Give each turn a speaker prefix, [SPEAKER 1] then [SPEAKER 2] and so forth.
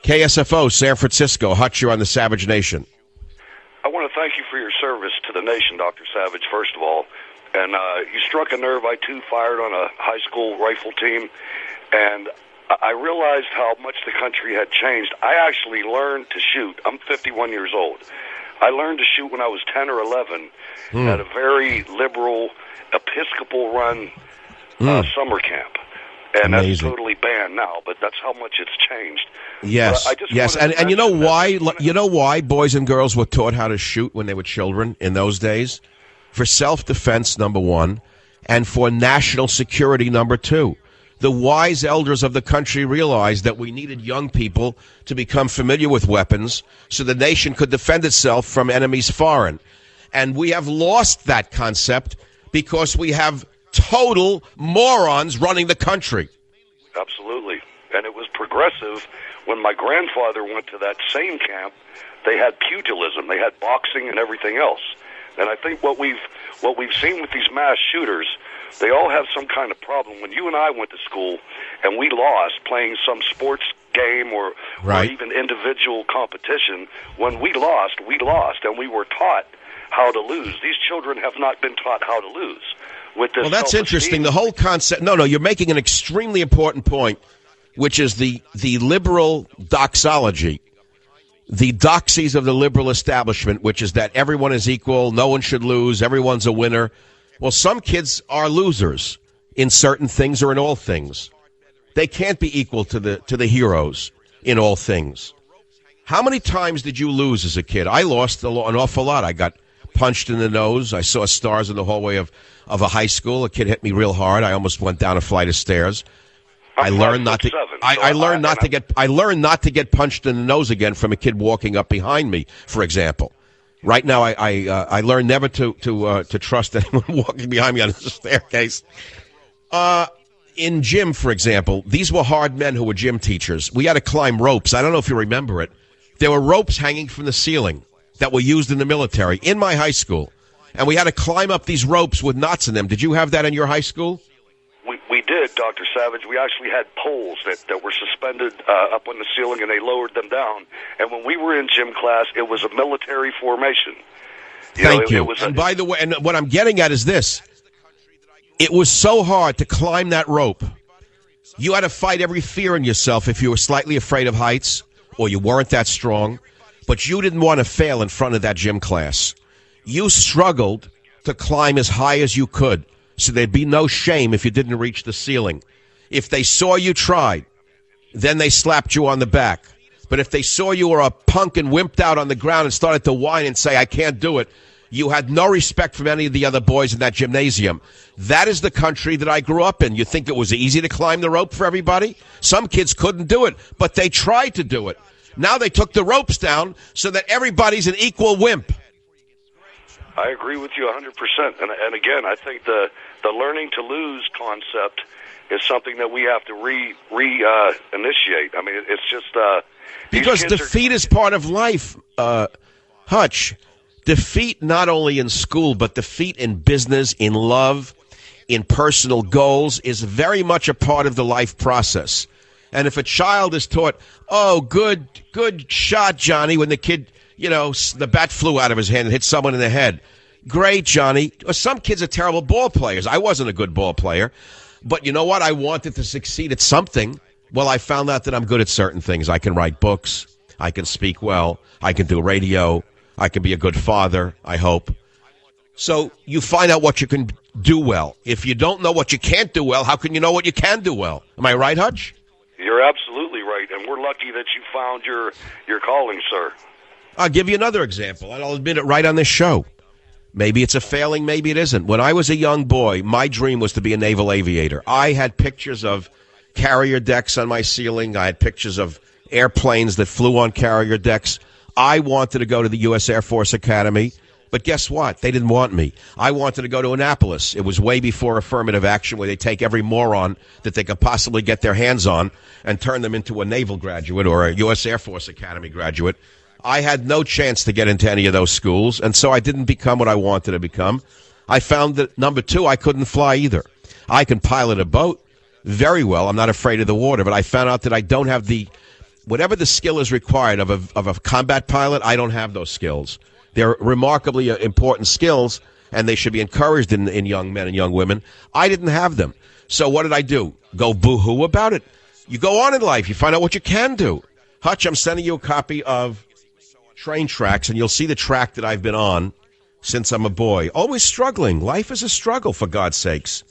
[SPEAKER 1] KSFO, San Francisco. Hutch, you're on the Savage Nation.
[SPEAKER 2] I want to thank you for your service to the nation, Dr. Savage, first of all. And you struck a nerve. I, too, fired on a high school rifle team. And I realized how much the country had changed. I actually learned to shoot. I'm 51 years old. I learned to shoot when I was 10 or 11 at a very liberal, Episcopal-run summer camp. And
[SPEAKER 1] Amazing.
[SPEAKER 2] that's totally banned now, but that's how much it's changed.
[SPEAKER 1] Yes, yes. And you know why? You know why boys and girls were taught how to shoot when they were children in those days? For self-defense, number one, and for national security, number two. The wise elders of the country realized that we needed young people to become familiar with weapons so the nation could defend itself from enemies foreign. And we have lost that concept because we have total morons running the country.
[SPEAKER 2] Absolutely. And it was progressive. When my grandfather went to that same camp, they had pugilism, they had boxing and everything else. And I think what we've seen with these mass shooters, they all have some kind of problem. When you and I went to school and we lost playing some sports game or even individual competition, when we lost, and we were taught how to lose. These children have not been taught how to lose. With this
[SPEAKER 1] well, that's interesting. The whole concept. No, you're making an extremely important point, which is the liberal doxology, the doxies of the liberal establishment, which is that everyone is equal, no one should lose, everyone's a winner. Well, some kids are losers in certain things or in all things. They can't be equal to the heroes in all things. How many times did you lose as a kid? I lost an awful lot. I got punched in the nose. I saw stars in the hallway of a high school. A kid hit me real hard. I almost went down a flight of stairs. I learned not to. I learned not to get. I learned not to get punched in the nose again from a kid walking up behind me, for example. Right now, I learned never to trust anyone walking behind me on the staircase. In gym, for example, these were hard men who were gym teachers. We had to climb ropes. I don't know if you remember it. There were ropes hanging from the ceiling that were used in the military in my high school, and we had to climb up these ropes with knots in them. Did you have that in your high school?
[SPEAKER 2] We did, Dr. Savage. We actually had poles that were suspended up on the ceiling, and they lowered them down. And when we were in gym class, it was a military formation.
[SPEAKER 1] Thank you. And by the way, and what I'm getting at is this. It was so hard to climb that rope. You had to fight every fear in yourself if you were slightly afraid of heights or you weren't that strong, but you didn't want to fail in front of that gym class. You struggled to climb as high as you could, so there'd be no shame if you didn't reach the ceiling. If they saw you tried, then they slapped you on the back. But if they saw you were a punk and wimped out on the ground and started to whine and say, I can't do it, you had no respect from any of the other boys in that gymnasium. That is the country that I grew up in. You think it was easy to climb the rope for everybody? Some kids couldn't do it, but they tried to do it. Now they took the ropes down so that everybody's an equal wimp.
[SPEAKER 2] I agree with you 100%. And again, I think the learning to lose concept is something that we have to initiate. I mean, it's just
[SPEAKER 1] because defeat is part of life, Hutch. Defeat not only in school, but defeat in business, in love, in personal goals is very much a part of the life process. And if a child is taught, oh, good shot, Johnny, when the kid, the bat flew out of his hand and hit someone in the head. Great, Johnny. Some kids are terrible ball players. I wasn't a good ball player. But you know what? I wanted to succeed at something. Well, I found out that I'm good at certain things. I can write books. I can speak well. I can do radio. I can be a good father, I hope. So you find out what you can do well. If you don't know what you can't do well, how can you know what you can do well? Am I right, Hutch?
[SPEAKER 2] You're absolutely right, and we're lucky that you found your calling, sir.
[SPEAKER 1] I'll give you another example, and I'll admit it right on this show. Maybe it's a failing, maybe it isn't. When I was a young boy, my dream was to be a naval aviator. I had pictures of carrier decks on my ceiling. I had pictures of airplanes that flew on carrier decks. I wanted to go to the U.S. Air Force Academy, but guess what? They didn't want me. I wanted to go to Annapolis. It was way before affirmative action, where they take every moron that they could possibly get their hands on and turn them into a naval graduate or a U.S. Air Force Academy graduate. I had no chance to get into any of those schools, and so I didn't become what I wanted to become. I found that, number two, I couldn't fly either. I can pilot a boat very well. I'm not afraid of the water, but I found out that I don't have the whatever the skill is required of a combat pilot, I don't have those skills. They're remarkably important skills, and they should be encouraged in young men and young women. I didn't have them. So what did I do? Go boo-hoo about it? You go on in life. You find out what you can do. Hutch, I'm sending you a copy of Train Tracks, and you'll see the track that I've been on since I'm a boy. Always struggling. Life is a struggle, for God's sakes.